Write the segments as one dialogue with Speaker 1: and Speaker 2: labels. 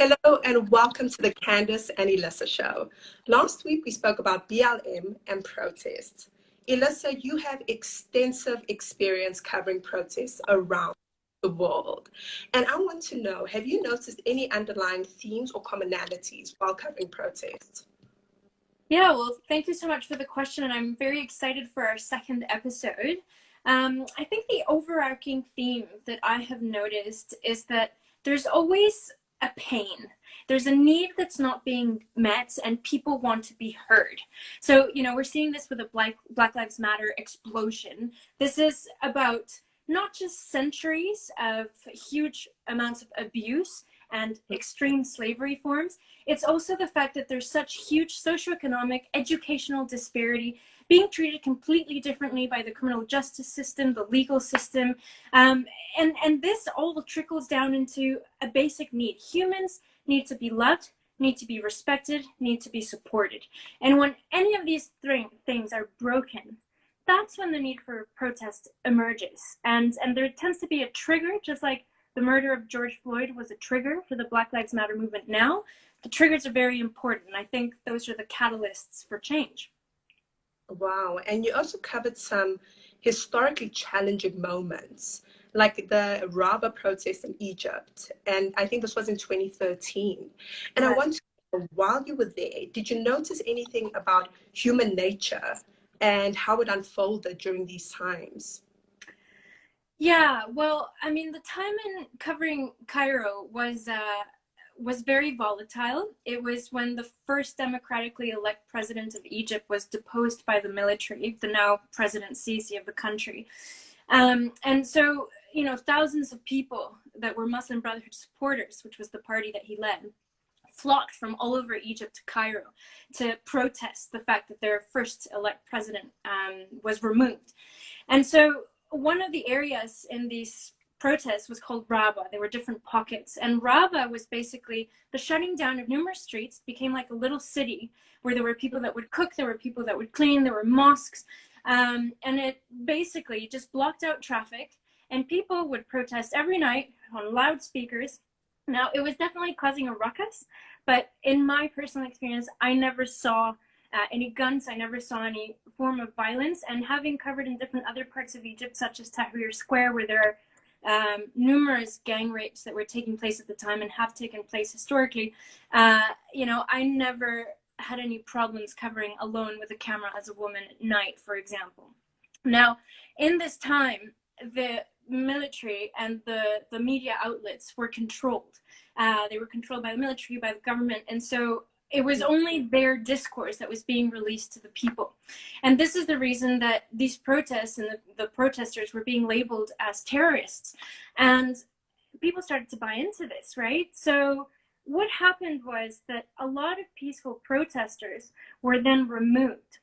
Speaker 1: Hello and welcome to the Candice and Elisa show. Last week we spoke about BLM and protests. Elisa, you have extensive experience covering protests around the world. And I want to know, have you noticed any underlying themes or commonalities while covering protests?
Speaker 2: Yeah, well, thank you so much for the question, and I'm very excited for our second episode. I think the overarching theme that I have noticed is that there's always a pain. There's a need that's not being met, and people want to be heard. So, we're seeing this with a Black Lives Matter explosion. This is about not just centuries of huge amounts of abuse and extreme slavery forms. It's also the fact that there's such huge socioeconomic, educational disparity, being treated completely differently by the criminal justice system, the legal system. And this all trickles down into a basic need. Humans need to be loved, need to be respected, need to be supported. And when any of these things are broken, that's when the need for protest emerges. And there tends to be a trigger, just like the murder of George Floyd was a trigger for the Black Lives Matter movement now. The triggers are very important. I think those are the catalysts for change.
Speaker 1: Wow. And you also covered some historically challenging moments, like the Rabaa protest in Egypt. And I think this was in 2013. And I want to know, while you were there, did you notice anything about human nature and how it unfolded during these times?
Speaker 2: Yeah, well, I mean, the time in covering Cairo was very volatile. It was when the first democratically elected president of Egypt was deposed by the military, the now President Sisi of the country. And so, thousands of people that were Muslim Brotherhood supporters, which was the party that he led, flocked from all over Egypt to Cairo to protest the fact that their first elect president was removed. And so one of the areas in these protests was called Rabaa. There were different pockets, and Rabaa was basically the shutting down of numerous streets. It became like a little city where there were people that would cook, there were people that would clean, there were mosques, and it basically just blocked out traffic, and people would protest every night on loudspeakers. Now, it was definitely causing a ruckus, but in my personal experience, I never saw any guns. I never saw any form of violence. And having covered in different other parts of Egypt, such as Tahrir Square, where there are numerous gang rapes that were taking place at the time and have taken place historically, I never had any problems covering alone with a camera as a woman at night, for example. Now, in this time, the military and the media outlets were controlled. They were controlled by the military, by the government, and so it was only their discourse that was being released to the people. And this is the reason that these protests and the protesters were being labeled as terrorists. And people started to buy into this, right? So what happened was that a lot of peaceful protesters were then removed.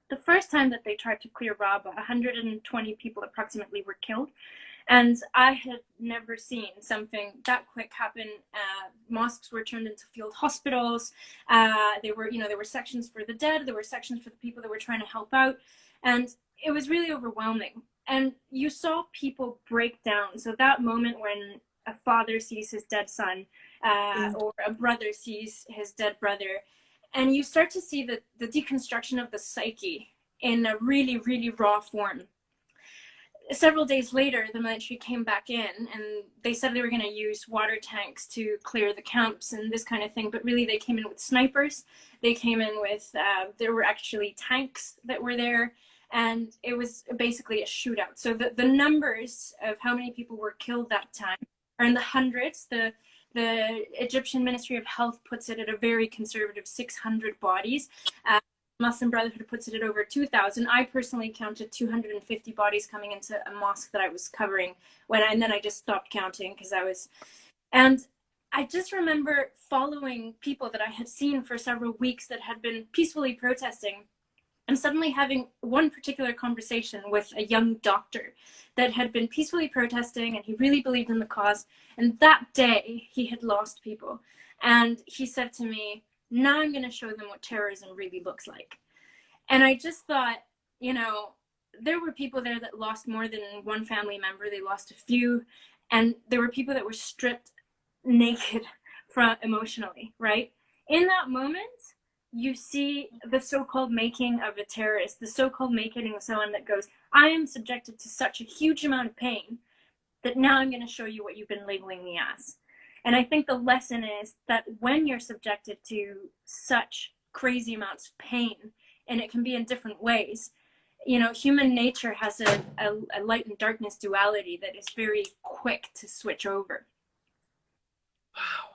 Speaker 2: The first time that they tried to clear Rabaa, 120 people approximately were killed. And I had never seen something that quick happen. Mosques were turned into field hospitals. There were sections for the dead. There were sections for the people that were trying to help out. And it was really overwhelming. And you saw people break down. So that moment when a father sees his dead son, or a brother sees his dead brother, and you start to see the deconstruction of the psyche in a really, really raw form. Several days later, the military came back in and they said they were going to use water tanks to clear the camps and this kind of thing. But really, they came in with snipers. They came in with, there were actually tanks that were there. And it was basically a shootout. So the numbers of how many people were killed that time are in the hundreds. The Egyptian Ministry of Health puts it at a very conservative 600 bodies. Muslim Brotherhood puts it at over 2,000. I personally counted 250 bodies coming into a mosque that I was covering and then I just stopped counting and I just remember following people that I had seen for several weeks that had been peacefully protesting, and suddenly having one particular conversation with a young doctor that had been peacefully protesting, and he really believed in the cause. And that day he had lost people. And he said to me, now I'm going to show them what terrorism really looks like. And I just thought, there were people there that lost more than one family member. They lost a few. And there were people that were stripped naked from emotionally, right? In that moment, you see the so-called making of a terrorist, the so-called making of someone that goes, I am subjected to such a huge amount of pain that now I'm going to show you what you've been labeling me as. And I think the lesson is that when you're subjected to such crazy amounts of pain, and it can be in different ways, you know, human nature has a light and darkness duality that is very quick to switch over.
Speaker 1: Wow.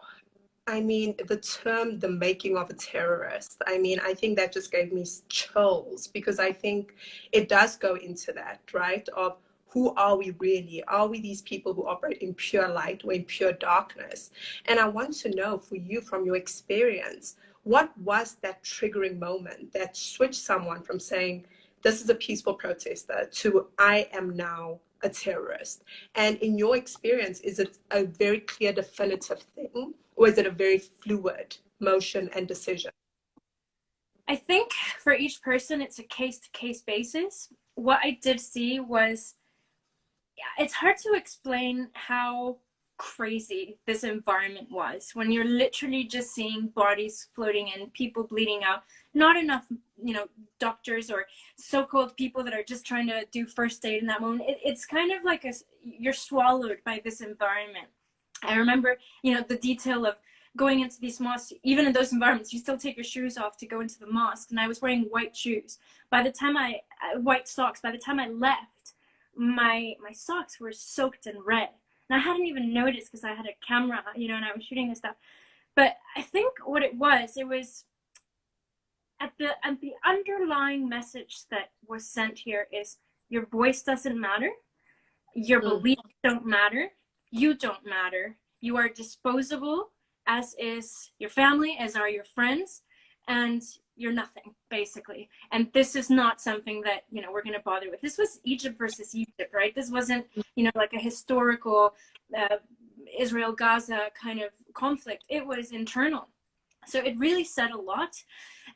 Speaker 1: I mean, the term the making of a terrorist, I mean, I think that just gave me chills, because I think it does go into that, right? Of who are we really? Are we these people who operate in pure light or in pure darkness? And I want to know for you, from your experience, what was that triggering moment that switched someone from saying, this is a peaceful protester, to I am now a terrorist? And in your experience, is it a very clear, definitive thing? Or is it a very fluid motion and decision?
Speaker 2: I think for each person, it's a case-to-case basis. What I did see was, it's hard to explain how crazy this environment was when you're literally just seeing bodies floating in, people bleeding out, not enough, you know, doctors or so-called people that are just trying to do first aid in that moment. It's kind of like you're swallowed by this environment. I remember, you know, the detail of going into these mosques. Even in those environments, you still take your shoes off to go into the mosque, and I was wearing white shoes. By the time white socks, by the time I left, my socks were soaked in red. And I hadn't even noticed because I had a camera, you know, and I was shooting this stuff. But I think what it was at the underlying message that was sent here is, your voice doesn't matter, your beliefs don't matter, you don't matter, you are disposable, as is your family, as are your friends, and you're nothing, basically. And this is not something that, you know, we're going to bother with. This was Egypt versus Egypt, right? This wasn't, you know, like a historical Israel-Gaza kind of conflict. It was internal. So it really said a lot.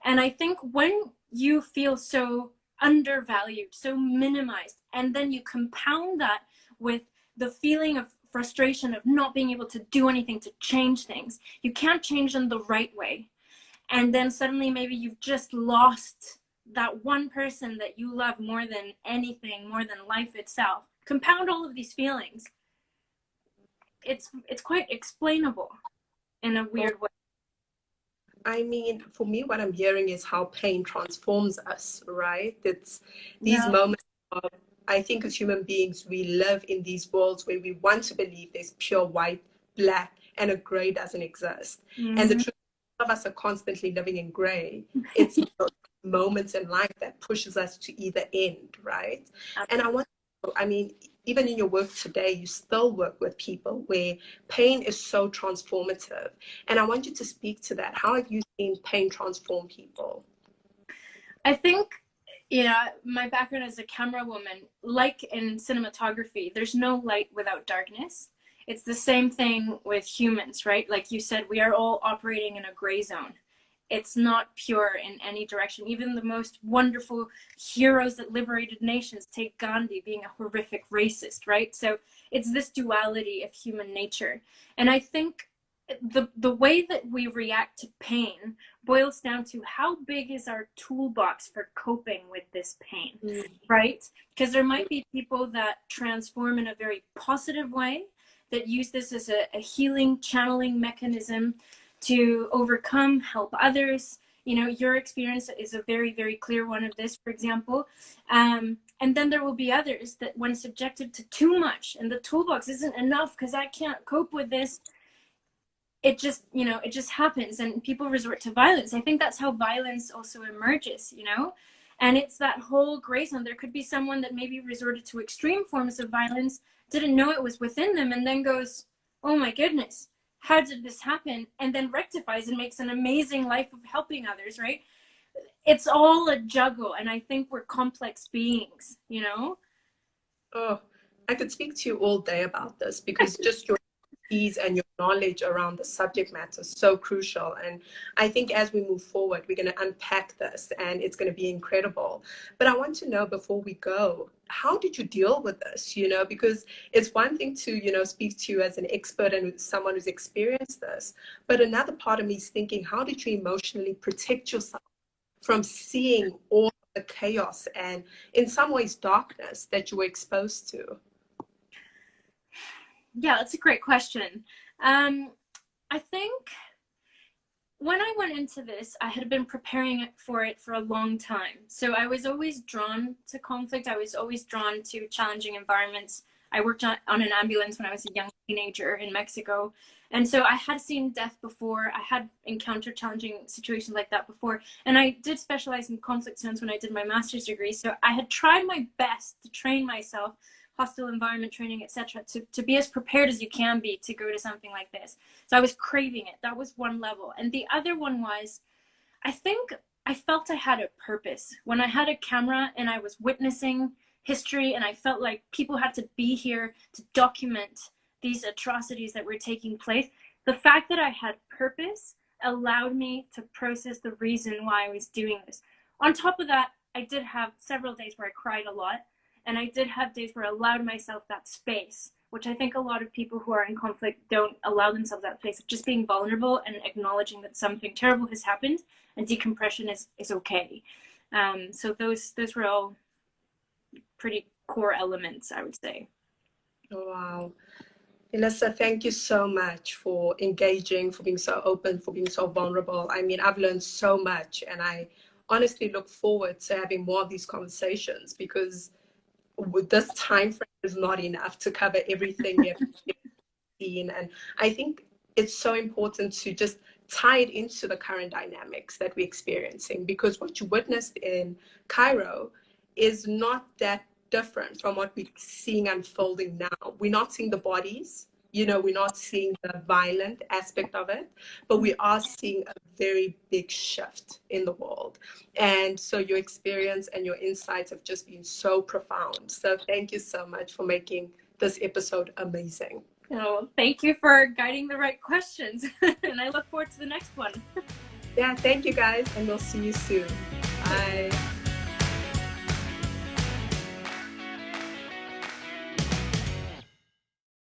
Speaker 2: And I think when you feel so undervalued, so minimized, and then you compound that with the feeling of frustration of not being able to do anything to change things, you can't change them the right way. And then suddenly maybe you've just lost that one person that you love more than anything, more than life itself. Compound all of these feelings. It's quite explainable in a weird way.
Speaker 1: I mean, for me, what I'm hearing is how pain transforms us, right? It's these moments of, I think as human beings, we live in these worlds where we want to believe there's pure white, black, and a gray doesn't exist. And the truth of us are constantly living in gray. It's moments in life that pushes us to either end, right? And I mean, even in your work today, you still work with people where pain is so transformative. And I want you to speak to that. How have you seen pain transform people?
Speaker 2: I think, you know, my background as a camera woman, like in cinematography, there's no light without darkness. It's the same thing with humans, right? Like you said, we are all operating in a gray zone. It's not pure in any direction. Even the most wonderful heroes that liberated nations, take Gandhi being a horrific racist, right? So it's this duality of human nature. And I think the way that we react to pain boils down to how big is our toolbox for coping with this pain, right? Because there might be people that transform in a very positive way, that use this as a healing, channeling mechanism to overcome, help others. You know, your experience is a very, very clear one of this, for example. And then there will be others that when subjected to too much and the toolbox isn't enough because I can't cope with this, it just, you know, it just happens and people resort to violence. I think that's how violence also emerges, you know? And it's that whole gray zone. There could be someone that maybe resorted to extreme forms of violence, didn't know it was within them, and then goes, oh my goodness, how did this happen? And then rectifies and makes an amazing life of helping others, right? It's all a juggle. And I think we're complex beings, you know?
Speaker 1: Oh, I could speak to you all day about this, because just your expertise and your knowledge around the subject matter is so crucial. And I think as we move forward, we're going to unpack this and it's going to be incredible. But I want to know before we go, how did you deal with this? You know, because it's one thing to, you know, speak to you as an expert and someone who's experienced this. But another part of me is thinking, how did you emotionally protect yourself from seeing all the chaos and in some ways darkness that you were exposed to?
Speaker 2: Yeah, that's a great question. I think when I went into this, I had been preparing for it for a long time. So I was always drawn to conflict. I was always drawn to challenging environments. I worked on an ambulance when I was a young teenager in Mexico. And so I had seen death before. I had encountered challenging situations like that before. And I did specialize in conflict zones when I did my master's degree. So I had tried my best to train myself, hostile environment training, etc., to be as prepared as you can be to go to something like this. So I was craving it. That was one level. And the other one was, I think I felt I had a purpose. When I had a camera and I was witnessing history and I felt like people had to be here to document these atrocities that were taking place, the fact that I had purpose allowed me to process the reason why I was doing this. On top of that, I did have several days where I cried a lot. And I did have days where I allowed myself that space, which I think a lot of people who are in conflict don't allow themselves that space of just being vulnerable and acknowledging that something terrible has happened and decompression is okay. So those were all pretty core elements, I would say.
Speaker 1: Oh, wow. Elisa, thank you so much for engaging, for being so open, for being so vulnerable. I mean, I've learned so much and I honestly look forward to having more of these conversations because with this time frame is not enough to cover everything we have seen. And I think it's so important to just tie it into the current dynamics that we're experiencing, because what you witnessed in Cairo is not that different from what we're seeing unfolding now. We're not seeing the bodies, you know, we're not seeing the violent aspect of it, but we are seeing a very big shift in the world. And so your experience and your insights have just been so profound. So thank you so much for making this episode amazing.
Speaker 2: Oh, thank you for guiding the right questions. And I look forward to the next one.
Speaker 1: Yeah, thank you guys, and we'll see you soon. Bye.